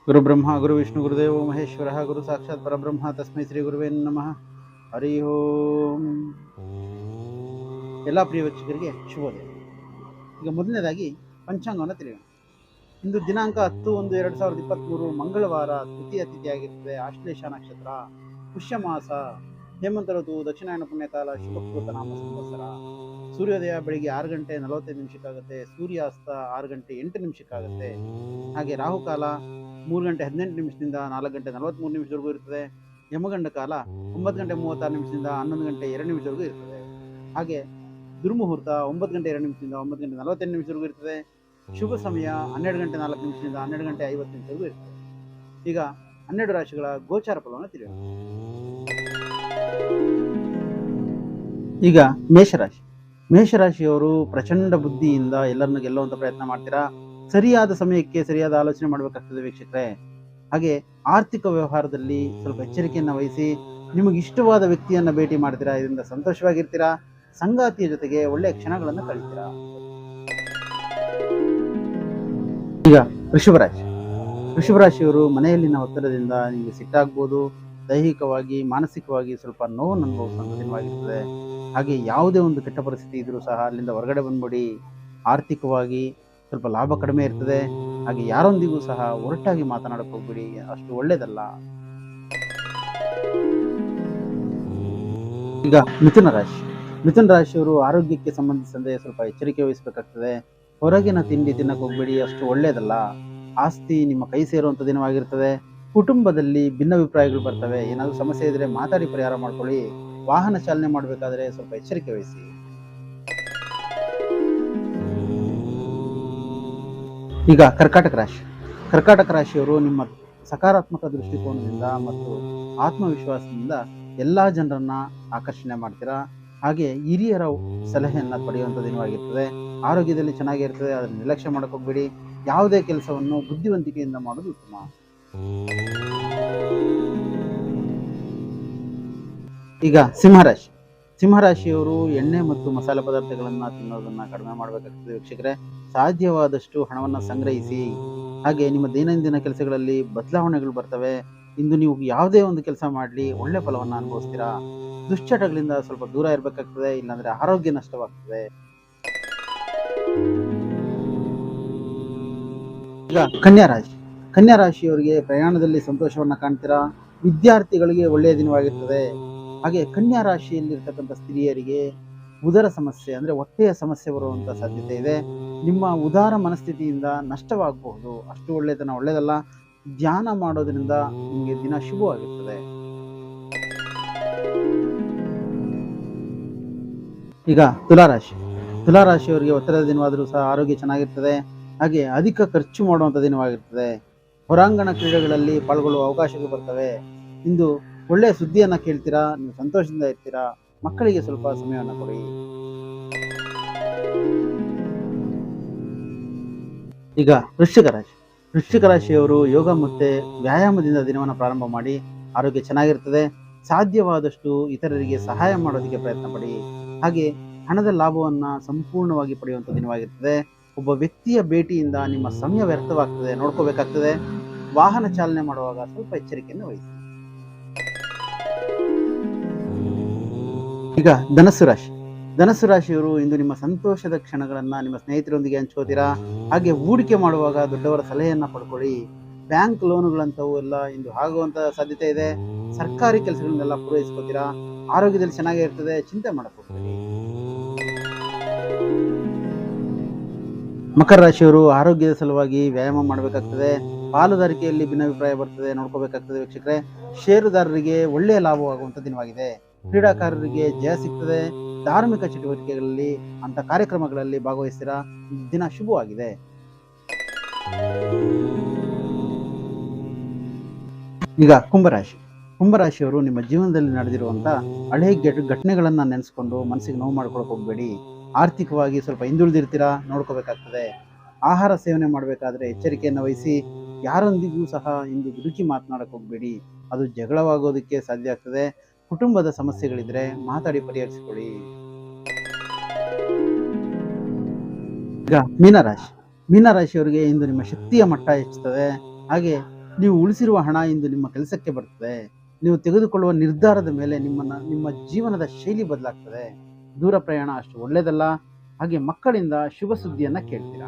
ಗುರು ಬ್ರಹ್ಮ ಗುರು ವಿಷ್ಣು ಗುರುದೇವ ಮಹೇಶ್ವರ ಗುರು ಸಾಕ್ಷಾತ್ ಪರಬ್ರಹ್ಮ ತಸ್ಮೈ ಶ್ರೀ ಗುರುವೇ ನಮಃ. ಹರಿ ಓಂ. ಎಲ್ಲ ಪ್ರಿಯ ವೀಕ್ಷಕರಿಗೆ ಶುಭೋದಯ. ಈಗ ಮೊದಲನೇದಾಗಿ ಪಂಚಾಂಗವನ್ನು ತಿಳಿಯೋಣ. ಇಂದು ದಿನಾಂಕ 10/1/2023 ಮಂಗಳವಾರ, ತೃತೀಯ ತಿಥಿಯಾಗಿರುತ್ತದೆ. ಆಶ್ಲೇಷ ನಕ್ಷತ್ರ, ಪುಷ್ಯ ಮಾಸ, ಹೇಮಂತ ಋತು, ದಕ್ಷಿಣಾಯನ ಪುಣ್ಯಕಾಲ, ಶುಭಕೃತ ನಾಮ ಸಂವತ್ಸರ. ಸೂರ್ಯೋದಯ ಬೆಳಿಗ್ಗೆ 6 ಗಂಟೆ 45 ನಿಮಿಷಕ್ಕಾಗುತ್ತೆ. ಸೂರ್ಯಾಸ್ತ 6 ಗಂಟೆ 8 ನಿಮಿಷಕ್ಕಾಗುತ್ತೆ. ಹಾಗೆ ರಾಹುಕಾಲ 3 ಗಂಟೆ 18 ನಿಮಿಷದಿಂದ 4 ಗಂಟೆ 43 ನಿಮಿಷವರೆಗೂ ಇರ್ತದೆ. ಯಮಗಂಡ ಕಾಲ 9 ಗಂಟೆ 36 ನಿಮಿಷದಿಂದ 11 ಗಂಟೆ 2 ನಿಮಿಷವರೆಗೂ ಇರ್ತದೆ. ಹಾಗೆ ದುರ್ಮುಹೂರ್ತ 9 ಗಂಟೆ 2 ನಿಮಿಷದಿಂದ 9 ಗಂಟೆ 48 ನಿಮಿಷವರೆಗೂ ಇರ್ತದೆ. ಶುಭ ಸಮಯ 12 ಗಂಟೆ 4 ನಿಮಿಷದಿಂದ 12 ಗಂಟೆ 50 ನಿಮಿಷವರೆಗೂ ಇರ್ತದೆ. ಈಗ 12 ರಾಶಿಗಳ ಗೋಚಾರ ಫಲವನ್ನು ತಿಳಿಯೋಣ. ಈಗ ಮೇಷರಾಶಿ. ಮೇಷರಾಶಿಯವರು ಪ್ರಚಂಡ ಬುದ್ಧಿಯಿಂದ ಎಲ್ಲರನ್ನು ಗೆಲ್ಲುವಂತ ಪ್ರಯತ್ನ ಮಾಡ್ತೀರಾ. ಸರಿಯಾದ ಸಮಯಕ್ಕೆ ಸರಿಯಾದ ಆಲೋಚನೆ ಮಾಡಬೇಕಾಗ್ತದೆ ವೀಕ್ಷಕರೇ. ಹಾಗೆ ಆರ್ಥಿಕ ವ್ಯವಹಾರದಲ್ಲಿ ಸ್ವಲ್ಪ ಎಚ್ಚರಿಕೆಯನ್ನು ವಹಿಸಿ. ನಿಮಗೆ ಇಷ್ಟವಾದ ವ್ಯಕ್ತಿಯನ್ನ ಭೇಟಿ ಮಾಡ್ತೀರಾ, ಇದರಿಂದ ಸಂತೋಷವಾಗಿರ್ತೀರಾ. ಸಂಗಾತಿಯ ಜೊತೆಗೆ ಒಳ್ಳೆಯ ಕ್ಷಣಗಳನ್ನು ಕಳೀತೀರಾ. ಈಗ ವೃಷಭರಾಶಿ. ವೃಷಭರಾಶಿಯವರು ಮನೆಯಲ್ಲಿನ ಒತ್ತಡದಿಂದ ನಿಮಗೆ ಸಿಟ್ಟಾಗ್ಬೋದು. ದೈಹಿಕವಾಗಿ ಮಾನಸಿಕವಾಗಿ ಸ್ವಲ್ಪ ನೋವನ್ನು ಅನುಭವಿಸುವಂಥ ದಿನವಾಗಿರ್ತದೆ. ಹಾಗೆ ಯಾವುದೇ ಒಂದು ಕೆಟ್ಟ ಪರಿಸ್ಥಿತಿ ಇದ್ರೂ ಸಹ ಅಲ್ಲಿಂದ ಹೊರಗಡೆ ಬಂದ್ಬಿಡಿ. ಆರ್ಥಿಕವಾಗಿ ಸ್ವಲ್ಪ ಲಾಭ ಕಡಿಮೆ ಇರ್ತದೆ. ಹಾಗೆ ಯಾರೊಂದಿಗೂ ಸಹ ಒರಟಾಗಿ ಮಾತನಾಡಕ್ಕೆ ಹೋಗ್ಬಿಡಿ, ಅಷ್ಟು ಒಳ್ಳೇದಲ್ಲ. ಈಗ ಮಿಥುನ ರಾಶಿ. ಮಿಥುನ ರಾಶಿಯವರು ಆರೋಗ್ಯಕ್ಕೆ ಸಂಬಂಧಿಸಿದಂತೆ ಸ್ವಲ್ಪ ಎಚ್ಚರಿಕೆ ವಹಿಸಬೇಕಾಗ್ತದೆ. ಹೊರಗಿನ ತಿಂಡಿ ತಿನ್ನಕ್ಕೆ ಹೋಗ್ಬೇಡಿ, ಅಷ್ಟು ಒಳ್ಳೇದಲ್ಲ. ಆಸ್ತಿ ನಿಮ್ಮ ಕೈ ಸೇರುವಂಥ ದಿನವಾಗಿರ್ತದೆ. ಕುಟುಂಬದಲ್ಲಿ ಭಿನ್ನಾಭಿಪ್ರಾಯಗಳು ಬರ್ತವೆ. ಏನಾದರೂ ಸಮಸ್ಯೆ ಇದ್ರೆ ಮಾತಾಡಿ ಪರಿಹಾರ ಮಾಡ್ಕೊಳ್ಳಿ. ವಾಹನ ಚಾಲನೆ ಮಾಡಬೇಕಾದ್ರೆ ಸ್ವಲ್ಪ ಎಚ್ಚರಿಕೆ ವಹಿಸಿ. ಈಗ ಕರ್ಕಾಟಕ ರಾಶಿ. ಕರ್ಕಾಟಕ ರಾಶಿಯವರು ನಿಮ್ಮ ಸಕಾರಾತ್ಮಕ ದೃಷ್ಟಿಕೋನದಿಂದ ಮತ್ತು ಆತ್ಮವಿಶ್ವಾಸದಿಂದ ಎಲ್ಲ ಜನರನ್ನ ಆಕರ್ಷಣೆ ಮಾಡ್ತೀರಾ. ಹಾಗೆ ಹಿರಿಯರ ಸಲಹೆಯನ್ನ ಪಡೆಯುವಂಥ ದಿನವಾಗಿರ್ತದೆ. ಆರೋಗ್ಯದಲ್ಲಿ ಚೆನ್ನಾಗಿರ್ತದೆ, ಅದನ್ನು ನಿರ್ಲಕ್ಷ್ಯ ಮಾಡಕ್ಕೆ ಹೋಗ್ಬೇಡಿ. ಯಾವುದೇ ಕೆಲಸವನ್ನು ಬುದ್ಧಿವಂತಿಕೆಯಿಂದ ಮಾಡೋದು ಉತ್ತಮ. ಈಗ ಸಿಂಹರಾಶಿ. ಸಿಂಹರಾಶಿಯವರು ಎಣ್ಣೆ ಮತ್ತು ಮಸಾಲೆ ಪದಾರ್ಥಗಳನ್ನು ತಿನ್ನೋದನ್ನ ಕಡಿಮೆ ಮಾಡಬೇಕಾಗ್ತದೆ ವೀಕ್ಷಕರೇ. ಸಾಧ್ಯವಾದಷ್ಟು ಹಣವನ್ನು ಸಂಗ್ರಹಿಸಿ. ಹಾಗೆ ನಿಮ್ಮ ದೈನಂದಿನ ಕೆಲಸಗಳಲ್ಲಿ ಬದಲಾವಣೆಗಳು ಬರ್ತವೆ. ಇಂದು ನೀವು ಯಾವುದೇ ಒಂದು ಕೆಲಸ ಮಾಡಲಿ ಒಳ್ಳೆ ಫಲವನ್ನು ಅನುಭವಿಸ್ತೀರಾ. ದುಶ್ಚಟಗಳಿಂದ ಸ್ವಲ್ಪ ದೂರ ಇರಬೇಕಾಗ್ತದೆ, ಇಲ್ಲಾಂದ್ರೆ ಆರೋಗ್ಯ ನಷ್ಟವಾಗ್ತದೆ. ಈಗ ಕನ್ಯಾ ರಾಶಿ. ಕನ್ಯಾ ರಾಶಿಯವರಿಗೆ ಪ್ರಯಾಣದಲ್ಲಿ ಸಂತೋಷವನ್ನ ಕಾಣ್ತೀರಾ. ವಿದ್ಯಾರ್ಥಿಗಳಿಗೆ ಒಳ್ಳೆಯ ದಿನವಾಗಿರ್ತದೆ. ಹಾಗೆ ಕನ್ಯಾ ರಾಶಿಯಲ್ಲಿರ್ತಕ್ಕಂಥ ಸ್ತ್ರೀಯರಿಗೆ ಉದರ ಸಮಸ್ಯೆ ಅಂದ್ರೆ ಹೊಟ್ಟೆಯ ಸಮಸ್ಯೆ ಬರುವಂತ ಸಾಧ್ಯತೆ ಇದೆ. ನಿಮ್ಮ ಉದಾರ ಮನಸ್ಥಿತಿಯಿಂದ ನಷ್ಟವಾಗಬಹುದು, ಅಷ್ಟು ಒಳ್ಳೆಯದಲ್ಲ. ಧ್ಯಾನ ಮಾಡೋದ್ರಿಂದ ನಿಮಗೆ ದಿನ ಶುಭವಾಗಿರ್ತದೆ. ಈಗ ತುಲಾರಾಶಿ. ತುಲಾರಾಶಿಯವರಿಗೆ ಒತ್ತಡದ ದಿನವಾದರೂ ಸಹ ಆರೋಗ್ಯ ಚೆನ್ನಾಗಿರ್ತದೆ. ಹಾಗೆ ಅಧಿಕ ಖರ್ಚು ಮಾಡುವಂಥ ದಿನವಾಗಿರ್ತದೆ. ಹೊರಾಂಗಣ ಕ್ರೀಡೆಗಳಲ್ಲಿ ಪಾಲ್ಗೊಳ್ಳುವ ಅವಕಾಶಗಳು ಬರ್ತವೆ. ಇಂದು ಒಳ್ಳೆಯ ಸುದ್ದಿಯನ್ನ ಕೇಳ್ತೀರಾ, ನೀವು ಸಂತೋಷದಿಂದ ಇರ್ತೀರಾ. ಮಕ್ಕಳಿಗೆ ಸ್ವಲ್ಪ ಸಮಯವನ್ನು ಕೊಡಿ. ಈಗ ವೃಶ್ಚಿಕ ರಾಶಿ. ವೃಶ್ಚಿಕ ರಾಶಿಯವರು ಯೋಗ ಮತ್ತೆ ವ್ಯಾಯಾಮದಿಂದ ದಿನವನ್ನು ಪ್ರಾರಂಭ ಮಾಡಿ. ಆರೋಗ್ಯ ಚೆನ್ನಾಗಿರ್ತದೆ. ಸಾಧ್ಯವಾದಷ್ಟು ಇತರರಿಗೆ ಸಹಾಯ ಮಾಡೋದಕ್ಕೆ ಪ್ರಯತ್ನ ಪಡಿ. ಹಾಗೆ ಹಣದ ಲಾಭವನ್ನ ಸಂಪೂರ್ಣವಾಗಿ ಪಡೆಯುವಂಥ ದಿನವಾಗಿರ್ತದೆ. ಒಬ್ಬ ವ್ಯಕ್ತಿಯ ಭೇಟಿಯಿಂದ ನಿಮ್ಮ ಸಮಯ ವ್ಯರ್ಥವಾಗ್ತದೆ, ನೋಡ್ಕೋಬೇಕಾಗ್ತದೆ. ವಾಹನ ಚಾಲನೆ ಮಾಡುವಾಗ ಸ್ವಲ್ಪ ಎಚ್ಚರಿಕೆಯನ್ನು ವಹಿಸಿ. ಈಗ ಧನಸ್ಸು ರಾಶಿ. ಧನಸ್ಸು ರಾಶಿಯವರು ಇಂದು ನಿಮ್ಮ ಸಂತೋಷದ ಕ್ಷಣಗಳನ್ನ ನಿಮ್ಮ ಸ್ನೇಹಿತರೊಂದಿಗೆ ಹಂಚ್ಕೋತೀರಾ. ಹಾಗೆ ಹೂಡಿಕೆ ಮಾಡುವಾಗ ದೊಡ್ಡವರ ಸಲಹೆಯನ್ನ ಪಡ್ಕೊಳ್ಳಿ. ಬ್ಯಾಂಕ್ ಲೋನುಗಳಂತವು ಎಲ್ಲ ಇಂದು ಆಗುವಂತ ಸಾಧ್ಯತೆ ಇದೆ. ಸರ್ಕಾರಿ ಕೆಲಸಗಳನ್ನೆಲ್ಲ ಪೂರೈಸ್ಕೋತೀರಾ. ಆರೋಗ್ಯದಲ್ಲಿ ಚೆನ್ನಾಗೇ ಇರ್ತದೆ, ಚಿಂತೆ ಮಾಡಕ್ ಹೋಗ್ಬೇಡಿ. ಮಕರ ರಾಶಿಯವರು ಆರೋಗ್ಯದ ಸಲುವಾಗಿ ವ್ಯಾಯಾಮ ಮಾಡಬೇಕಾಗ್ತದೆ. ಪಾಲುದಾರಿಕೆಯಲ್ಲಿ ಭಿನ್ನಾಭಿಪ್ರಾಯ ಬರ್ತದೆ, ನೋಡ್ಕೋಬೇಕಾಗ್ತದೆ ವೀಕ್ಷಕರೇ. ಷೇರುದಾರರಿಗೆ ಒಳ್ಳೆಯ ಲಾಭವಾಗುವಂತ ದಿನವಾಗಿದೆ. ಕ್ರೀಡಾಕಾರರಿಗೆ ಜಯ ಸಿಗ್ತದೆ. ಧಾರ್ಮಿಕ ಚಟುವಟಿಕೆಗಳಲ್ಲಿ ಅಂತ ಕಾರ್ಯಕ್ರಮಗಳಲ್ಲಿ ಭಾಗವಹಿಸ್ತೀರಾ. ದಿನ ಶುಭವಾಗಿದೆ. ಈಗ ಕುಂಭರಾಶಿ. ಕುಂಭರಾಶಿಯವರು ನಿಮ್ಮ ಜೀವನದಲ್ಲಿ ನಡೆದಿರುವಂತ ಹಳೆ ಘಟನೆಗಳನ್ನ ನೆನೆಸ್ಕೊಂಡು ಮನಸ್ಸಿಗೆ ನೋವು ಮಾಡ್ಕೊಳಕ್ ಹೋಗ್ಬೇಡಿ. ಆರ್ಥಿಕವಾಗಿ ಸ್ವಲ್ಪ ಹಿಂದುಳಿದಿರ್ತೀರಾ, ನೋಡ್ಕೋಬೇಕಾಗ್ತದೆ. ಆಹಾರ ಸೇವನೆ ಮಾಡಬೇಕಾದ್ರೆ ಎಚ್ಚರಿಕೆಯನ್ನು ವಹಿಸಿ. ಯಾರೊಂದಿಗೂ ಸಹ ಇಂದು ದುಡುಕಿ ಮಾತನಾಡಕ್ ಹೋಗ್ಬೇಡಿ, ಅದು ಜಗಳವಾಗೋದಕ್ಕೆ ಸಾಧ್ಯ ಆಗ್ತದೆ. ಕುಟುಂಬದ ಸಮಸ್ಯೆಗಳಿದ್ರೆ ಮಾತಾಡಿ ಪರಿಹರಿಸಿಕೊಳ್ಳಿ. ಈಗ ಮೀನರಾಶಿ. ಮೀನರಾಶಿಯವರಿಗೆ ಇಂದು ನಿಮ್ಮ ಶಕ್ತಿಯ ಮಟ್ಟ ಹೆಚ್ಚುತ್ತದೆ. ಹಾಗೆ ನೀವು ಉಳಿಸಿರುವ ಹಣ ಇಂದು ನಿಮ್ಮ ಕೆಲಸಕ್ಕೆ ಬರ್ತದೆ. ನೀವು ತೆಗೆದುಕೊಳ್ಳುವ ನಿರ್ಧಾರದ ಮೇಲೆ ನಿಮ್ಮ ಜೀವನದ ಶೈಲಿ ಬದಲಾಗ್ತದೆ. ದೂರ ಪ್ರಯಾಣ ಅಷ್ಟು ಒಳ್ಳೆಯದಲ್ಲ. ಹಾಗೆ ಮಕ್ಕಳಿಂದ ಶುಭ ಸುದ್ದಿಯನ್ನು ಕೇಳ್ತೀರಾ.